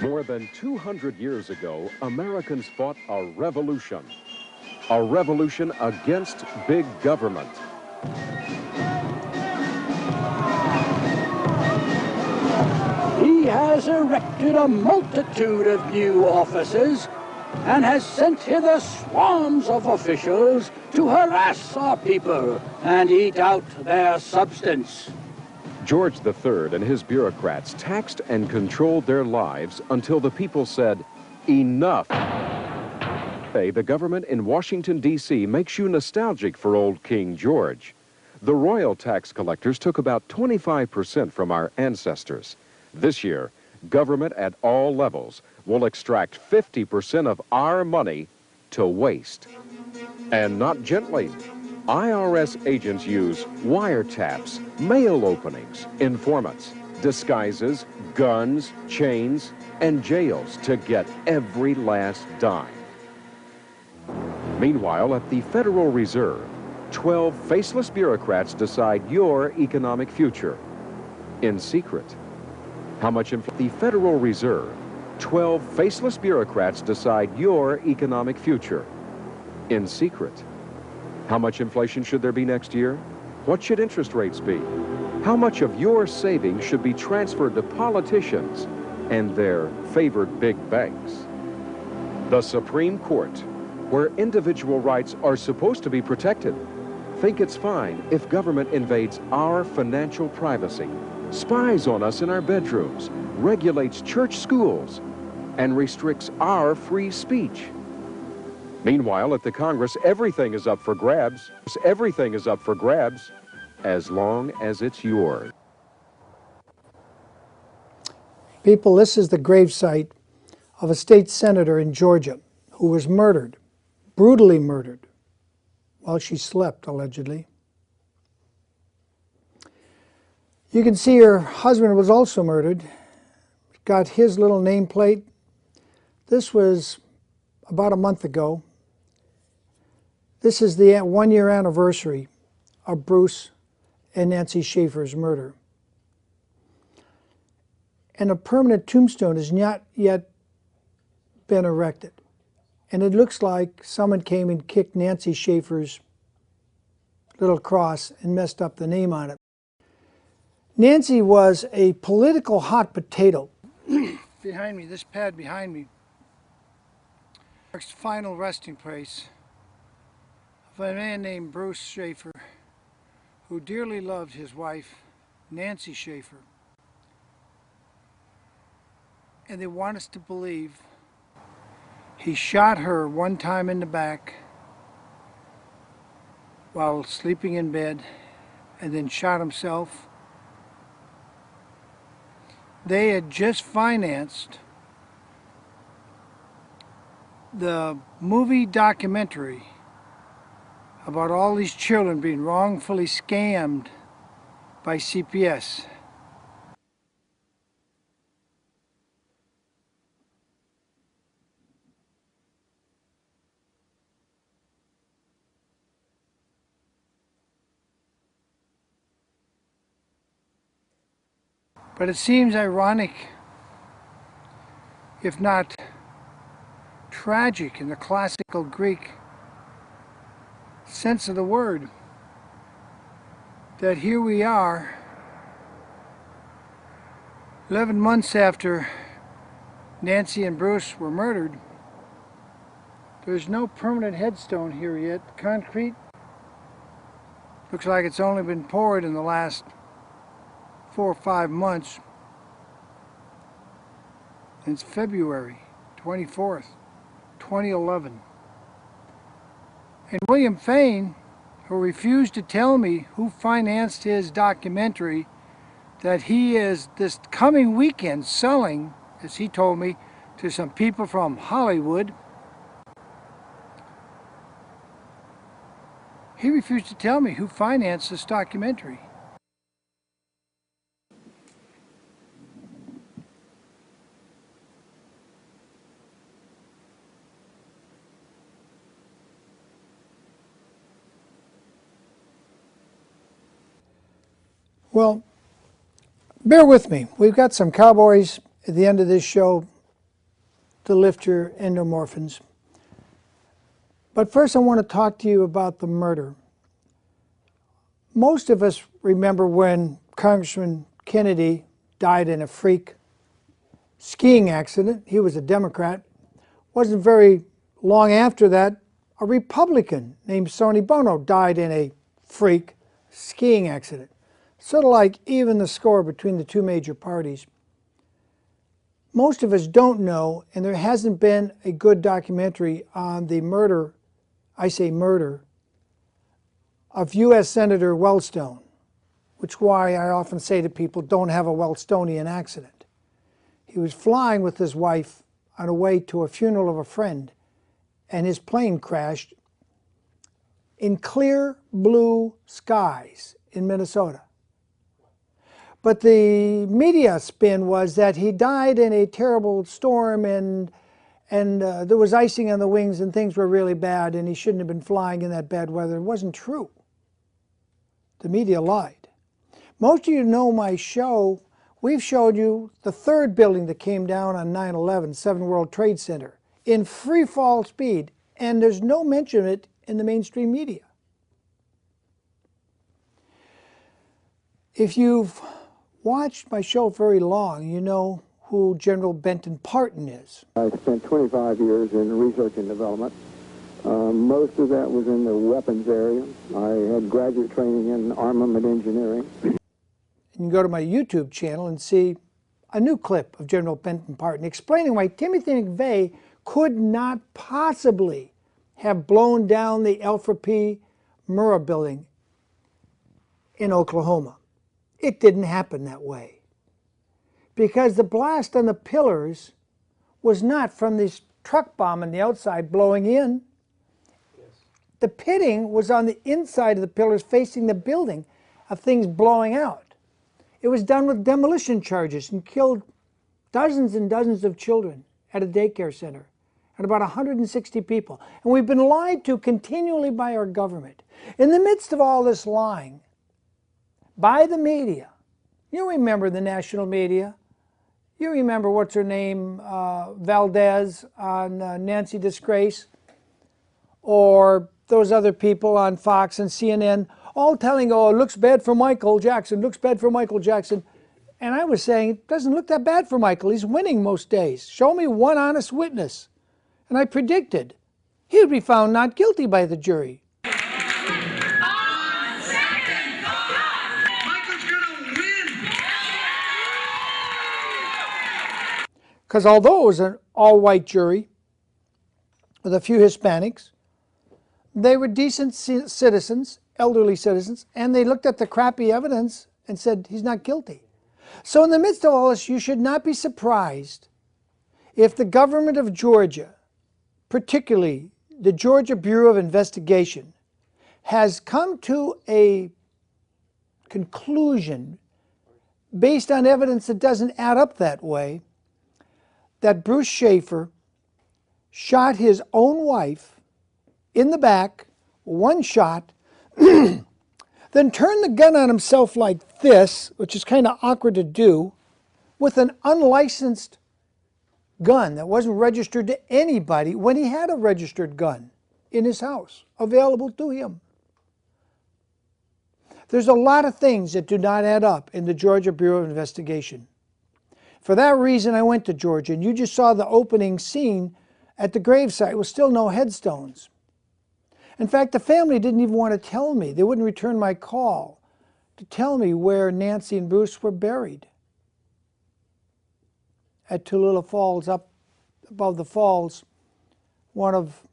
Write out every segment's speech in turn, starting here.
More than 200 years ago, Americans fought a revolution against big government. He has erected a multitude of new offices and has sent hither swarms of officials to harass our people and eat out their substance. George III and his bureaucrats taxed and controlled their lives until the people said, enough. The government in Washington, D.C. makes you nostalgic for old King George. The royal tax collectors took about 25% from our ancestors. This year, government at all levels will extract 50% of our money to waste. And not gently. IRS agents use wiretaps, mail openings, informants, disguises, guns, chains, and jails to get every last dime. Meanwhile, at the Federal Reserve, 12 faceless bureaucrats decide your economic future in secret. How much the Federal Reserve, 12 faceless bureaucrats decide your economic future in secret. How much inflation should there be next year? What should interest rates be? How much of your savings should be transferred to politicians and their favored big banks? The Supreme Court, where individual rights are supposed to be protected, think it's fine if government invades our financial privacy, spies on us in our bedrooms, regulates church schools, and restricts our free speech. Meanwhile, at the Congress, everything is up for grabs. Everything is up for grabs, as long as it's yours. People, this is the gravesite of a state senator in Georgia who was murdered, brutally murdered, while she slept, allegedly. You can see her husband was also murdered. Got his little nameplate. This was about a month ago. This is the 1-year anniversary of Bruce and Nancy Schaefer's murder. And a permanent tombstone has not yet been erected. And it looks like someone came and kicked Nancy Schaefer's little cross and messed up the name on it. Nancy was a political hot potato. Behind me, this pad behind me, marks the final resting place of a man named Bruce Schaefer, who dearly loved his wife, Nancy Schaefer. And they want us to believe he shot her one time in the back while sleeping in bed and then shot himself. They had just financed the movie documentary about all these children being wrongfully scammed by CPS. But it seems ironic, if not tragic in the classical Greek sense of the word, that here we are, 11 months after Nancy and Bruce were murdered. There's no permanent headstone here yet. Concrete looks like it's only been poured in the last 4 or 5 months. And it's February 24th, 2011. And William Fain, who refused to tell me who financed his documentary that he is this coming weekend selling, as he told me, to some people from Hollywood, he refused to tell me who financed this documentary. Well, bear with me. We've got some cowboys at the end of this show to lift your endomorphins. But first I want to talk to you about the murder. Most of us remember when Congressman Kennedy died in a freak skiing accident. He was a Democrat. Wasn't very long after that, a Republican named Sonny Bono died in a freak skiing accident. Sort of like even the score between the two major parties. Most of us don't know, and there hasn't been a good documentary on the murder, I say murder, of U.S. Senator Wellstone, which is why I often say to people, don't have a Wellstonian accident. He was flying with his wife on a way to a funeral of a friend, and his plane crashed in clear blue skies in Minnesota. But the media spin was that he died in a terrible storm and there was icing on the wings and things were really bad and he shouldn't have been flying in that bad weather. It wasn't true. The media lied. Most of you know my show. We've showed you the third building that came down on 9/11, 7 World Trade Center, in free fall speed, and there's no mention of it in the mainstream media. If you've watched my show very long, you know who General Benton Parton is. I spent 25 years in research and development. Most of that was in the weapons area. I had graduate training in armament engineering. You can go to my YouTube channel and see a new clip of General Benton Parton explaining why Timothy McVeigh could not possibly have blown down the Alpha P Murrah building in Oklahoma. It didn't happen that way. Because the blast on the pillars was not from this truck bomb on the outside blowing in. The pitting was on the inside of the pillars facing the building of things blowing out. It was done with demolition charges and killed dozens and dozens of children at a daycare center and about 160 people. And we've been lied to continually by our government. In the midst of all this lying, by the media, you remember the national media. You remember what's her name, Valdez on Nancy Disgrace, or those other people on Fox and CNN, all telling, oh, it looks bad for Michael Jackson, looks bad for Michael Jackson. And I was saying, it doesn't look that bad for Michael. He's winning most days. Show me one honest witness. And I predicted he would be found not guilty by the jury. Because although it was an all-white jury with a few Hispanics, they were decent citizens, elderly citizens, and they looked at the crappy evidence and said, he's not guilty. So in the midst of all this, you should not be surprised if the government of Georgia, particularly the Georgia Bureau of Investigation, has come to a conclusion based on evidence that doesn't add up that way, that Bruce Schaefer shot his own wife in the back, one shot, then turned the gun on himself like this, which is kind of awkward to do, with an unlicensed gun that wasn't registered to anybody when he had a registered gun in his house available to him. There's a lot of things that do not add up in the Georgia Bureau of Investigation. For that reason, I went to Georgia, and you just saw the opening scene at the gravesite with still no headstones. In fact, the family didn't even want to tell me. They wouldn't return my call to tell me where Nancy and Bruce were buried. At Tallulah Falls, up above the falls, one of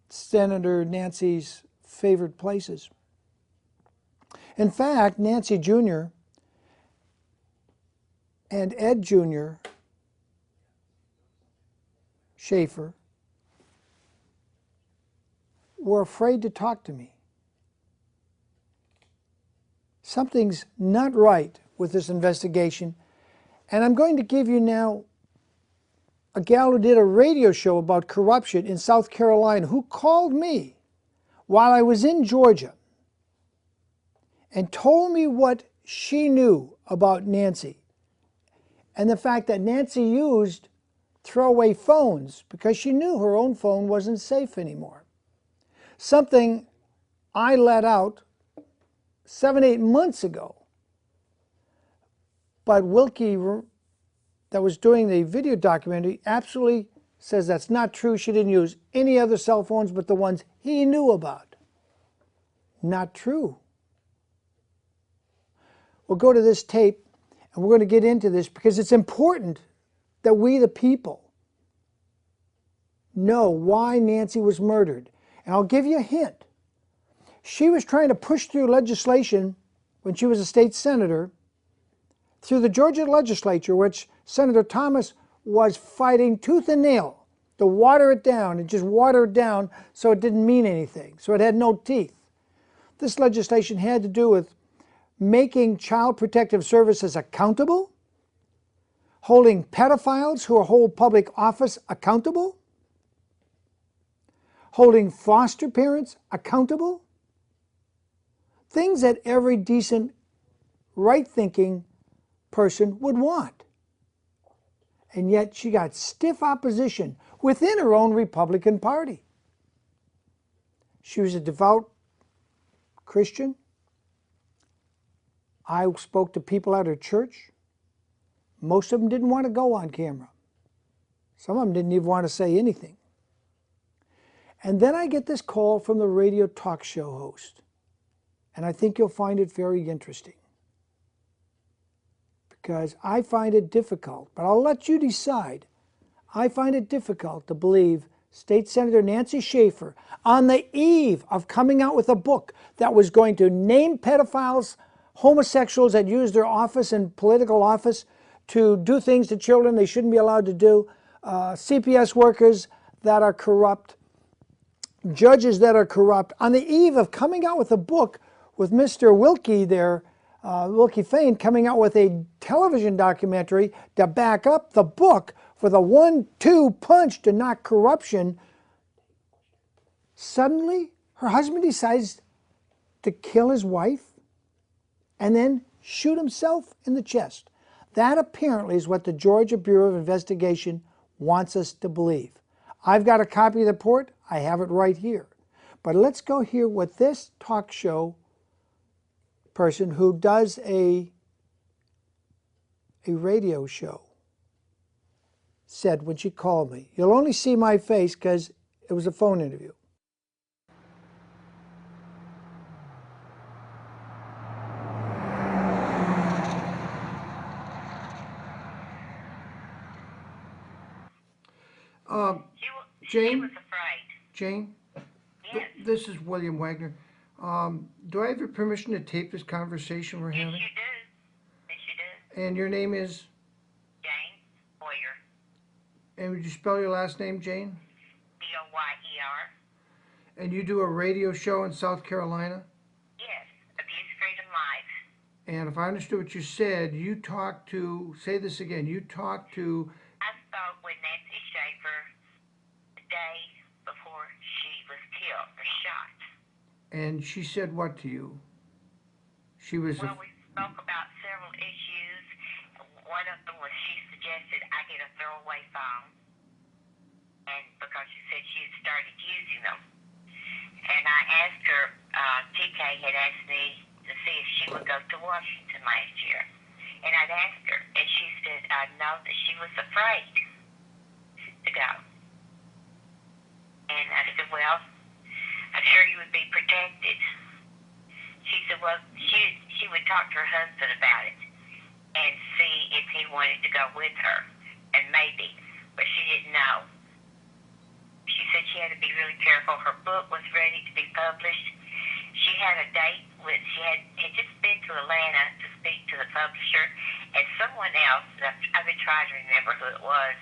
Senator Nancy's favorite places. In fact, Nancy Jr. and Ed Jr. Schaefer were afraid to talk to me. Something's not right with this investigation, and I'm going to give you now a gal who did a radio show about corruption in South Carolina who called me while I was in Georgia and told me what she knew about Nancy and the fact that Nancy used throw away phones because she knew her own phone wasn't safe anymore. Something I let out 7, 8 months ago. But Wilkie, that was doing the video documentary, absolutely says that's not true. She didn't use any other cell phones but the ones he knew about. Not true. We'll go to this tape, and we're going to get into this because it's important that we, the people, know why Nancy was murdered. And I'll give you a hint. She was trying to push through legislation when she was a state senator through the Georgia legislature, which Senator Thomas was fighting tooth and nail to water it down and just water it down so it didn't mean anything, so it had no teeth. This legislation had to do with making child protective services accountable, holding pedophiles who hold public office accountable, holding foster parents accountable, things that every decent, right-thinking person would want. And yet she got stiff opposition within her own Republican Party. She was a devout Christian. I spoke to people at her church. Most of them didn't want to go on camera. Some of them didn't even want to say anything. And then I get this call from the radio talk show host. And I think you'll find it very interesting, because I find it difficult, but I'll let you decide. I find it difficult to believe State Senator Nancy Schaefer, on the eve of coming out with a book that was going to name pedophiles, homosexuals that use their office and political office to do things to children they shouldn't be allowed to do, CPS workers that are corrupt, judges that are corrupt, on the eve of coming out with a book with Mr. Wilkie there, Wilkie Fain, coming out with a television documentary to back up the book for the 1-2 punch to knock corruption, suddenly her husband decides to kill his wife and then shoot himself in the chest. That apparently is what the Georgia Bureau of Investigation wants us to believe. I've got a copy of the report. I have it right here. But let's go hear what this talk show person who does a radio show said when she called me. You'll only see my face because it was a phone interview. Jane? She was afraid. Jane? Yes. This is William Wagener. Do I have your permission to tape this conversation we're having? Yes, you do. Yes, you do. And your name is? Jane Boyer. And would you spell your last name, Jane? B-O-Y-E-R. And you do a radio show in South Carolina? Yes, Abuse Freedom Life. And if I understood what you said, you talked to, say this again, you talked to... I spoke with Nancy Schaefer the day before she was killed or shot. And she said what to you? She was... Well, we spoke about several issues. One of them was she suggested I get a throwaway phone, and because she said she had started using them. And I asked her, TK had asked me to see if she would go to Washington last year. And I'd asked her, and she said, no, that she was afraid to go. And I said, well, I'm sure you would be protected. She said, well, she would talk to her husband about it and see if he wanted to go with her, and maybe, but she didn't know. She said she had to be really careful. Her book was ready to be published. She had a date with, she had just been to Atlanta to speak to the publisher, and someone else, I've been trying to remember who it was,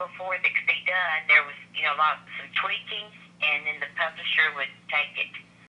before it could be done, there was, some tweaking, and then the publisher would take it